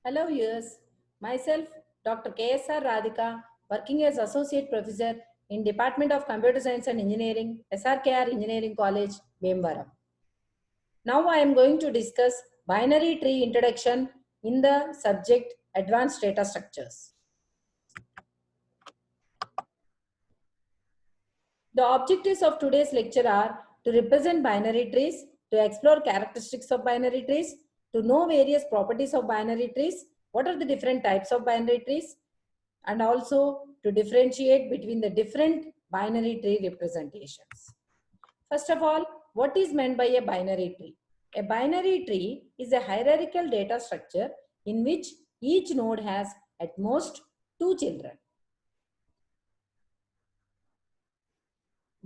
Hello viewers, myself Dr. KSR Radhika, working as Associate Professor in Department of Computer Science and Engineering, SRKR Engineering College, Bhimavaram. Now I am going to discuss binary tree introduction in the subject Advanced Data Structures. The objectives of today's lecture are to represent binary trees, to explore characteristics of binary trees, to know various properties of binary trees, what are the different types of binary trees, and also to differentiate between the different binary tree representations. First of all, what is meant by a binary tree? A binary tree is a hierarchical data structure in which each node has at most two children.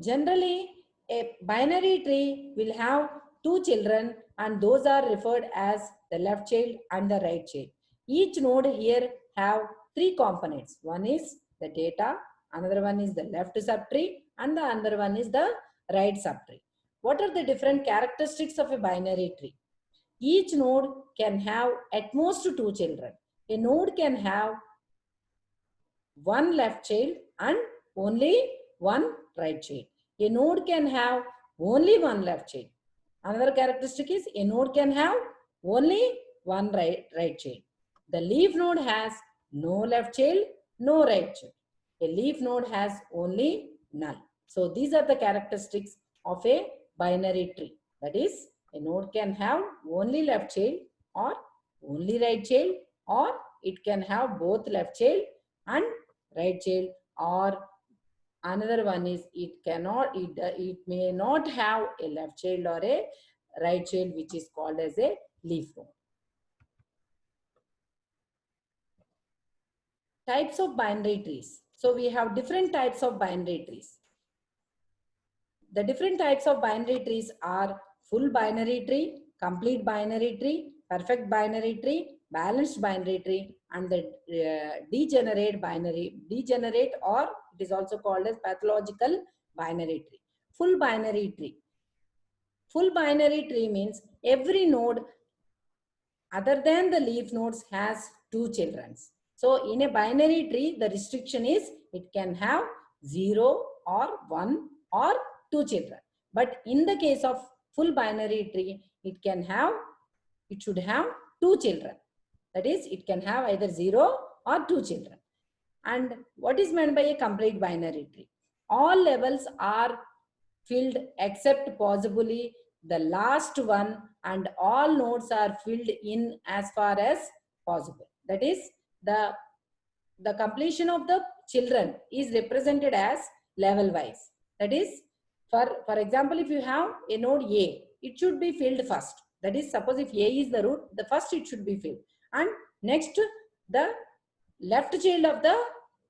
Generally, a binary tree will have two children and those are referred as the left child and the right child. Each node here have three components. One is the data, another one is the left subtree and the other one is the right subtree. What are the different characteristics of a binary tree? Each node can have at most two children. A node can have one left child and only one right child. A node can have only one left child. Another characteristic is a node can have only one right child. The leaf node has no left child, no right child. A leaf node has only null. So these are the characteristics of a binary tree. That is, a node can have only left child or only right child, or it can have both left child and right child, or another one is it may not have a left child or a right child, which is called as a leaf node. Types of binary trees. So we have different types of binary trees. The different types of binary trees are full binary tree, complete binary tree, perfect binary tree, balanced binary tree, and the degenerate, or it is also called as pathological binary tree. Full binary tree. Full binary tree means every node other than the leaf nodes has two children. So in a binary tree, the restriction is it can have 0 or 1 or two children. But in the case of full binary tree, it should have two children. That is, it can have either 0 or two children. And what is meant by a complete binary tree? All levels are filled except possibly the last one, and all nodes are filled in as far as possible. That is, the completion of the children is represented as level wise. That is, for example, if you have a node A, it should be filled first. That is, suppose if A is the root, the first it should be filled, and next the left child of the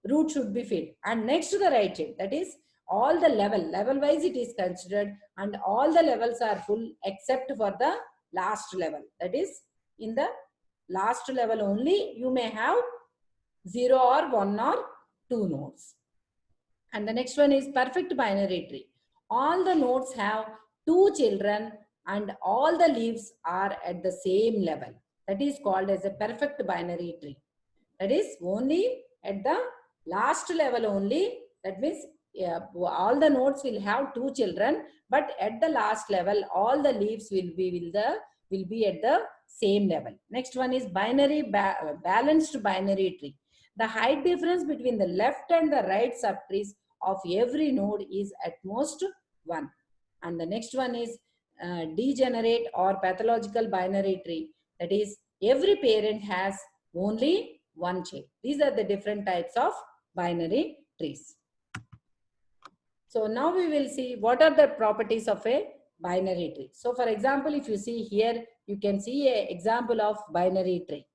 root should be filled, and next to the right child. That is, all the level wise it is considered, and all the levels are full except for the last level. That is, in the last level only you may have 0 or 1 or 2 nodes. And the next one is perfect binary tree. All the nodes have two children and all the leaves are at the same level. That is called as a perfect binary tree. That is, only at the last level only. That means all the nodes will have two children, but at the last level all the leaves will be at the same level. Next one is balanced binary tree. The height difference between the left and the right subtrees of every node is at most 1. And the next one is degenerate or pathological binary tree. That is, every parent has only one child. These are the different types of binary trees. So now we will see what are the properties of a binary tree. So for example, if you see here, you can see an example of binary tree.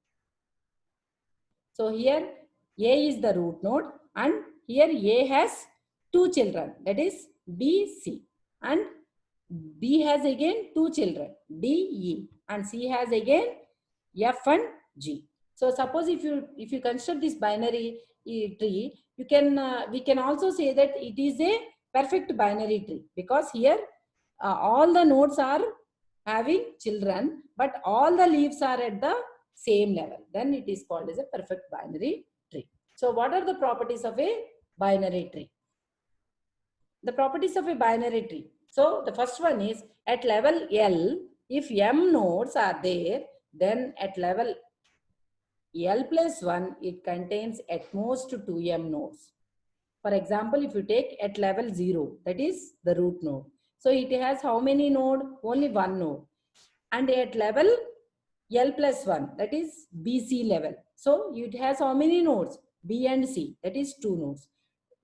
So here A is the root node, and here A has two children, that is B, C, and B has again two children, D, E, and C has again F and G. So suppose if you construct this binary tree, we can also say that it is a perfect binary tree, because here all the nodes are having children, but all the leaves are at the same level. Then it is called as a perfect binary tree. So what are the properties of a binary tree? The properties of a binary tree. So the first one is at level L, if m nodes are there, then at level L plus 1, it contains at most 2m nodes. For example, if you take at level 0, that is the root node. So it has how many node? Only one node. And at level L plus 1, that is BC level. So it has how many nodes? B and C, that is 2 nodes.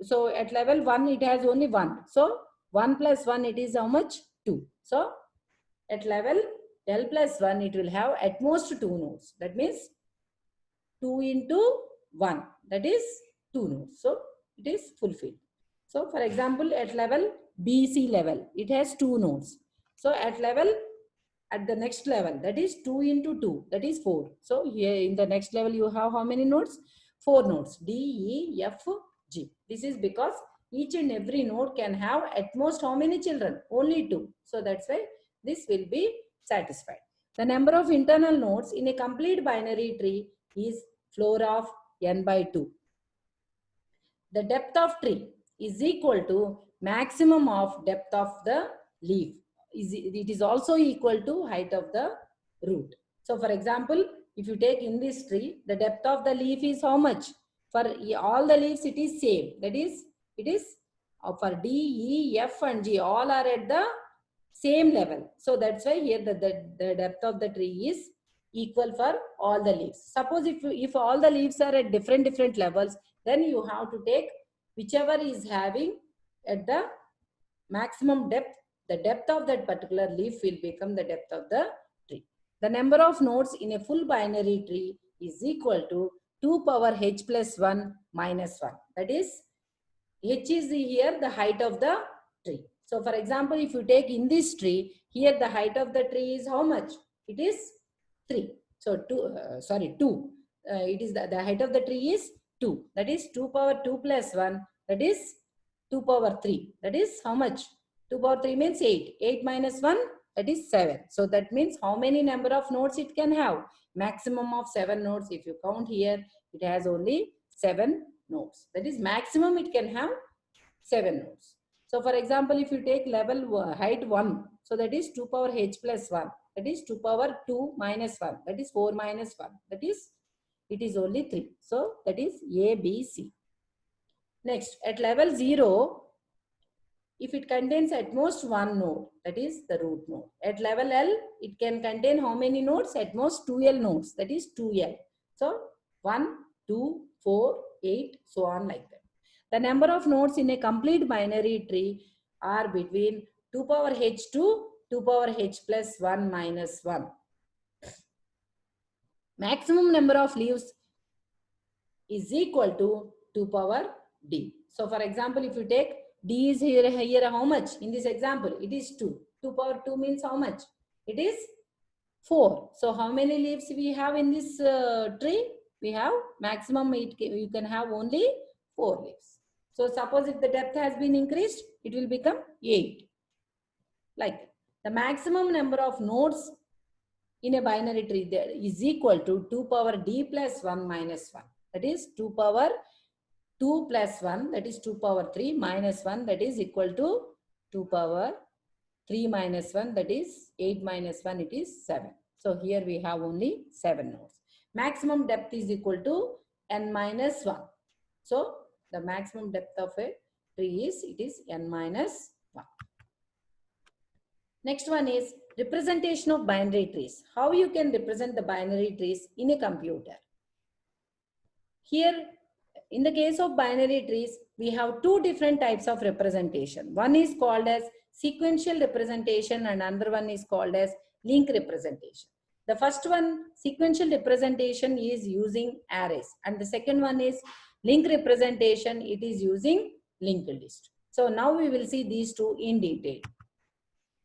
So at level 1, it has only 1. So 1 plus 1, it is how much? 2. So at level L plus 1, it will have at most 2 nodes. That means 2 into 1, that is 2 nodes. So it is fulfilled. So for example, at level BC level, it has 2 nodes. So at the next level, that is 2 into 2, that is 4. So here in the next level, you have how many nodes? 4 nodes, D, E, F, G. This is because each and every node can have at most how many children? Only 2. So that's why this will be satisfied. The number of internal nodes in a complete binary tree is floor of n by 2. The depth of tree is equal to maximum of depth of the leaf. It is also equal to height of the root. So for example, if you take in this tree, the depth of the leaf is how much? For all the leaves, it is same. That is, it is for D, E, F and G, all are at the same level. So that's why here the depth of the tree is equal for all the leaves. Suppose if all the leaves are at different levels, then you have to take whichever is having at the maximum depth. The depth of that particular leaf will become the depth of the tree. The number of nodes in a full binary tree is equal to 2 power h plus 1 minus 1. That is, h is here the height of the tree. So for example, if you take in this tree, here the height of the tree is how much? It is 3. So 2. It is the height of the tree is 2. That is 2 power 2 plus 1. That is 2 power 3. That is how much? 2 power 3 means 8. 8 minus 1, that is 7. So that means how many number of nodes it can have? Maximum of 7 nodes. If you count here, it has only 7 nodes. That is maximum it can have 7 nodes. So for example, if you take level height 1, so that is 2 power h plus 1. That is 2 power 2 minus 1. That is 4 minus 1. That is, it is only 3. So that is A, B, C. Next, at level 0, if it contains at most one node, that is the root node. At level L, it can contain how many nodes? At most 2L nodes, that is 2L. So 1, 2, 4, 8, so on like that. The number of nodes in a complete binary tree are between 2 power h to 2 power h plus 1 minus 1. Maximum number of leaves is equal to 2 power d. So for example, if you take d is here how much? In this example, it is 2. 2 power 2 means how much? It is 4. So how many leaves we have in this tree? We have maximum, you can have only 4 leaves. So suppose if the depth has been increased, it will become 8. Like that. The maximum number of nodes in a binary tree there is equal to 2 power d plus 1 minus 1. That is 2 power 2 plus 1, that is 2 power 3 minus 1, that is equal to 2 power 3 minus 1, that is 8 minus 1, it is 7. So here we have only 7 nodes. Maximum depth is equal to n minus 1. So the maximum depth of a tree is, it is n minus 1. Next one is representation of binary trees. How you can represent the binary trees in a computer? Here, in the case of binary trees, we have two different types of representation. One is called as sequential representation and another one is called as link representation. The first one, sequential representation, is using arrays, and the second one is link representation, it is using linked list. So now we will see these two in detail.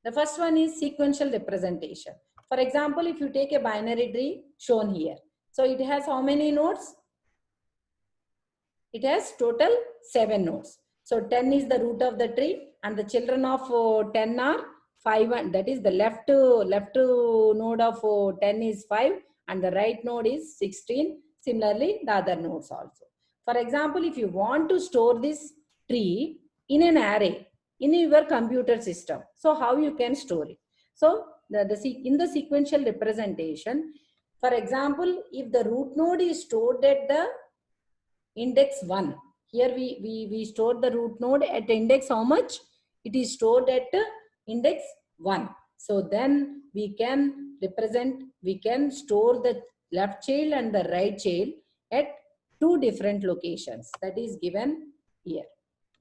The first one is sequential representation. For example, if you take a binary tree shown here, so it has how many nodes? It has total 7 nodes. So 10 is the root of the tree and the children of 10 are 5, and that is the left node of 10 is 5 and the right node is 16. Similarly, the other nodes also. For example, if you want to store this tree in an array in your computer system, so how you can store it? So in the sequential representation, for example, if the root node is stored at the index 1, here we store the root node at index how much? It is stored at index 1. So then we can store the left child and the right child at two different locations, that is given here.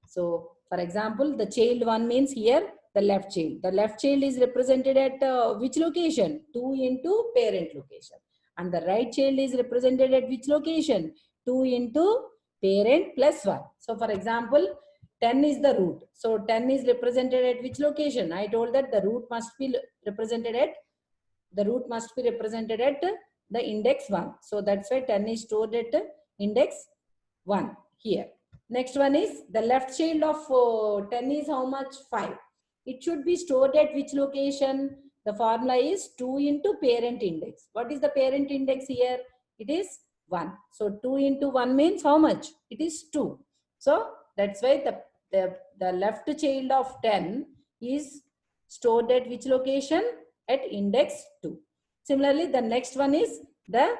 So for example, the child 1 means here the left child. The left child is represented at which location? 2 into parent location. And the right child is represented at which location? 2 into parent plus 1. So for example, 10 is the root. So 10 is represented at which location? I told that the root must be represented at the index 1. So that's why 10 is stored at index 1 here. Next one is the left child of 10 is how much? 5. It should be stored at which location? The formula is 2 into parent index. What is the parent index here? It is 1. So 2 into 1 means how much? It is 2. So that's why the left child of 10 is stored at which location? At index 2. Similarly, the next one is the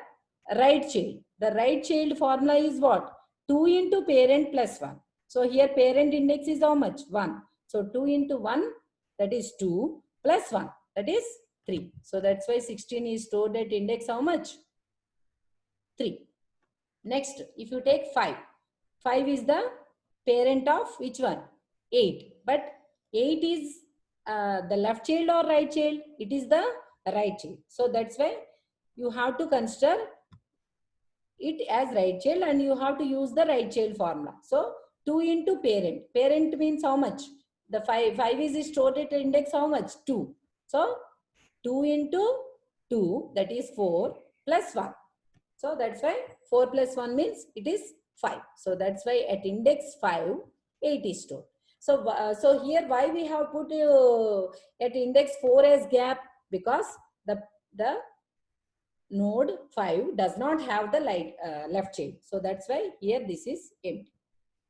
right child. The right child formula is what? 2 into parent plus 1. So here parent index is how much? 1. So 2 into 1, that is 2, plus 1, that is 3. So that's why 16 is stored at index how much? 3. Next, if you take 5. 5 is the parent of which one? 8. But 8 is the left child or right child? It is the right child. So that's why you have to consider it as right child and you have to use the right child formula. So 2 into parent. Parent means how much? The 5 is stored at index how much? 2. So 2 into 2, that is 4 plus 1. So that's why 4 plus 1 means it is 5. So that's why at index 5, 8 is stored. So here why we have put at index 4 as gap? Because the node 5 does not have the left child. So that's why here this is empty.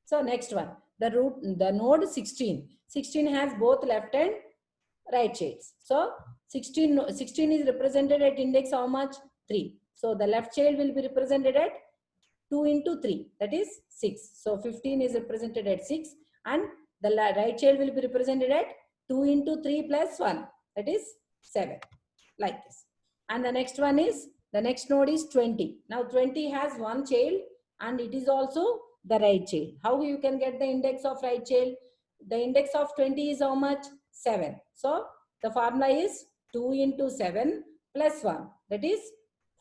So next one, the node 16. 16 has both left and right childs. So 16 is represented at index how much? 3. So the left child will be represented at 2 into 3, that is 6. So 15 is represented at 6 and the right child will be represented at 2 into 3 plus 1, that is 7, like this. And the next one is, the next node is 20. Now 20 has one child and it is also the right child. How you can get the index of right child? The index of 20 is how much? 7. So the formula is 2 into 7 plus 1, that is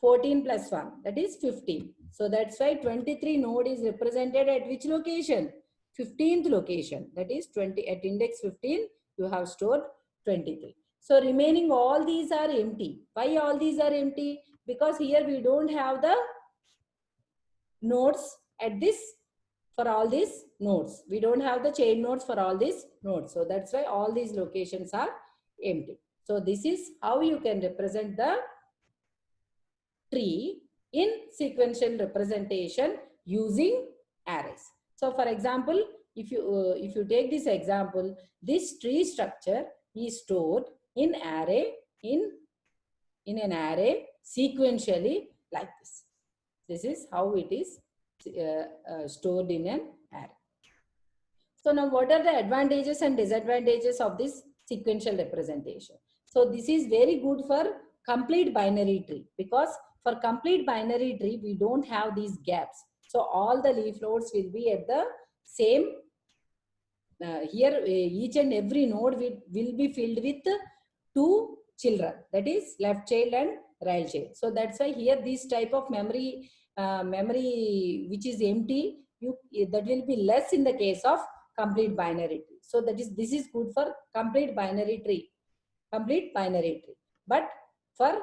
14 plus 1, that is 15. So that's why 23 node is represented at which location? 15th location, that is 20 at index 15 you have stored 23. So remaining all these are empty. Why all these are empty? Because here we don't have the nodes at this, for all these nodes. We don't have the chain nodes for all these nodes. So that's why all these locations are empty. So this is how you can represent the tree in sequential representation using arrays. So for example, if you take this example, this tree structure is stored in an array sequentially like this. This is how it is stored in an array. So now what are the advantages and disadvantages of this sequential representation? So this is very good for complete binary tree, because for complete binary tree we don't have these gaps. So all the leaf nodes will be at the same. Here each and every node will be filled with two children, that is left child and right child. So that's why here this type of memory which is empty, that will be less in the case of complete binary tree. So this is good for complete binary tree. But for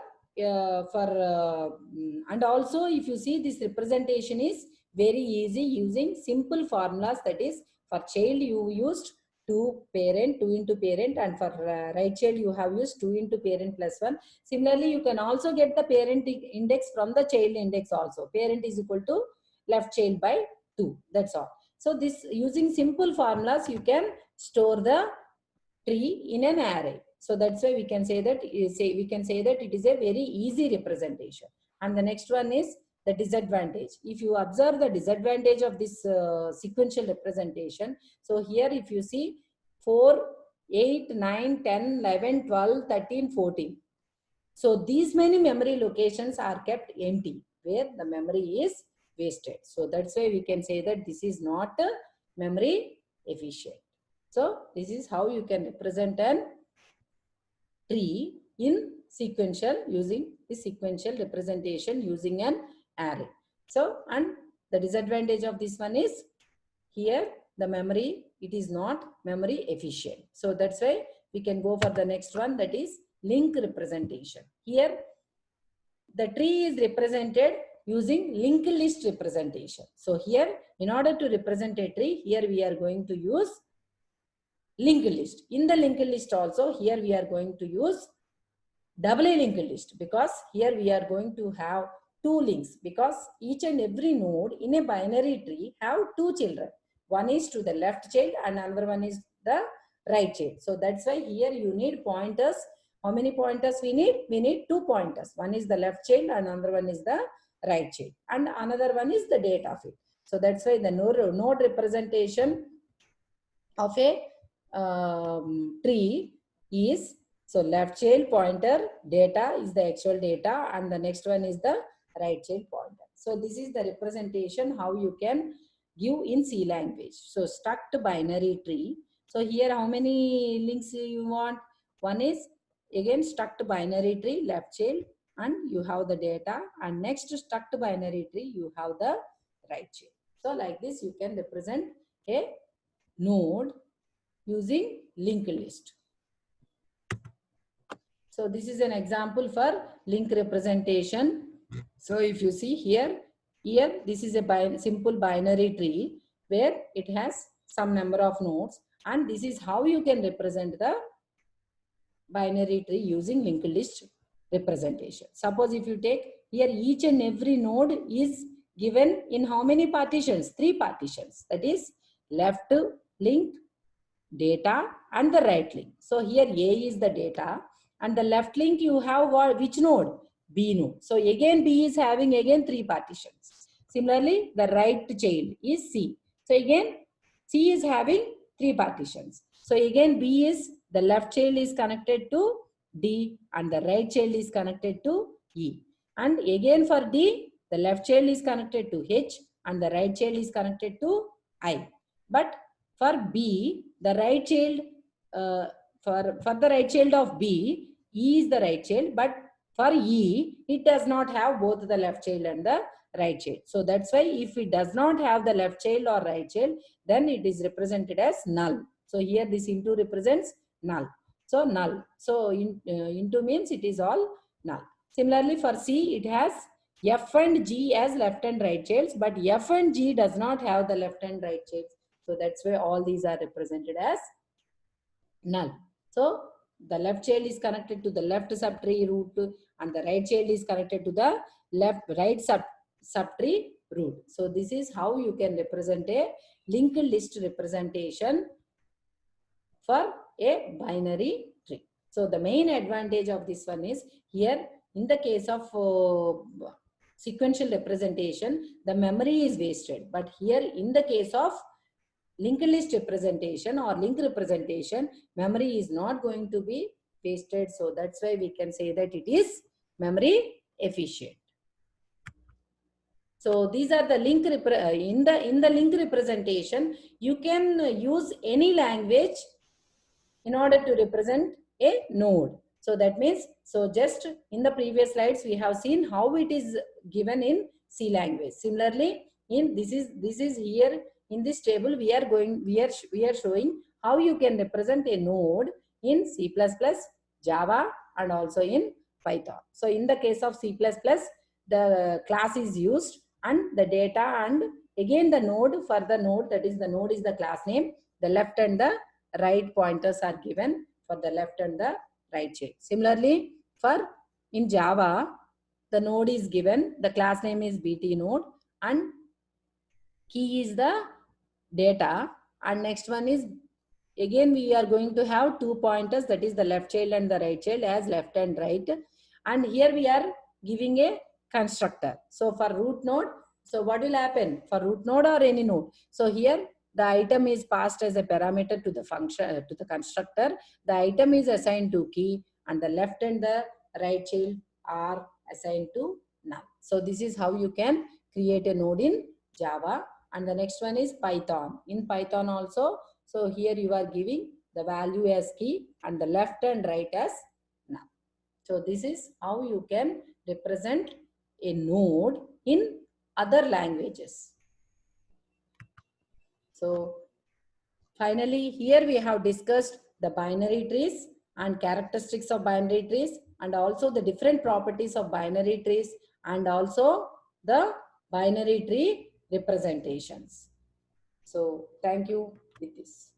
and also if you see, this representation is very easy using simple formulas. That is, for child you used 2 parent, 2 into parent, and for right child you have used 2 into parent plus 1. Similarly, you can also get the parent index from the child index also. Parent is equal to left child by 2. That's all. So this, using simple formulas, you can store the tree in an array. So that's why we can say that it is a very easy representation. And the next one is the disadvantage. If you observe the disadvantage of this sequential representation, so here if you see 4, 8, 9, 10, 11, 12, 13, 14. So these many memory locations are kept empty, where the memory is wasted. So that's why we can say that this is not memory efficient. So this is how you can represent an tree in sequential, using the sequential representation using an array. So, and the disadvantage of this one is, here the memory, it is not memory efficient. So that's why we can go for the next one, that is link representation. Here the tree is represented using linked list representation. So here, in order to represent a tree, here we are going to use linked list. In the linked list also, here we are going to use doubly linked list, because here we are going to have two links, because each and every node in a binary tree have two children. One is to the left child and another one is the right child. So that's why here you need pointers. How many pointers we need? We need 2 pointers. One is the left child and another one is the right child. And another one is the date of it. So that's why the node representation of a tree is, so left child pointer data is the actual data, and the next one is the right child pointer. So this is the representation how you can give in C language. So struct binary tree. So here how many links you want? One is again struct binary tree, left child, and you have the data, and next struct binary tree you have the right child. So like this you can represent a node using linked list. So this is an example for link representation. So if you see here this is a simple binary tree where it has some number of nodes, and this is how you can represent the binary tree using linked list representation. Suppose if you take here, each and every node is given in how many partitions? 3 partitions. That is left link, data, and the right link. So here A is the data, and the left link you have which node? B node. So again B is having again 3 partitions. Similarly, the right child is C. So again C is having 3 partitions. So again B is, the left child is connected to D and the right child is connected to E. And again for D, the left child is connected to H and the right child is connected to I. But for B, the right child, for the right child of B, E is the right child, but for E, it does not have both the left child and the right child. So that's why if it does not have the left child or right child, then it is represented as null. So here this into represents null. So null. So into means it is all null. Similarly for C, it has F and G as left and right childs, but F and G does not have the left and right childs. So that's why all these are represented as null. So the left child is connected to the left subtree root and the right child is connected to the right subtree root. So this is how you can represent a linked list representation for a binary tree. So the main advantage of this one is, here in the case of sequential representation, the memory is wasted. But here in the case of linked list representation or link representation, memory is not going to be wasted. So that's why we can say that it is memory efficient. So these are the link in the link representation. You can use any language in order to represent a node. So that means, so just in the previous slides we have seen how it is given in C language. Similarly, in this is here in this table we are showing how you can represent a node in C++, Java, and also in Python. So in the case of C++, the class is used and the data, and again the node, for the node, that is the node is the class name, the left and the right pointers are given for the left and the right child. Similarly, for in Java, the node is given, the class name is BT node, and key is the data, and next one is, again we are going to have two pointers, that is the left child and the right child as left and right, and here we are giving a constructor. So for root node, so what will happen for root node or any node? So here the item is passed as a parameter to the function, to the constructor. The item is assigned to key, and the left and the right child are assigned to null. So this is how you can create a node in Java. And the next one is Python. In Python also, so here you are giving the value as key and the left and right as null. So this is how you can represent a node in other languages. So finally, here we have discussed the binary trees and characteristics of binary trees, and also the different properties of binary trees, and also the binary tree representations. So thank you with this.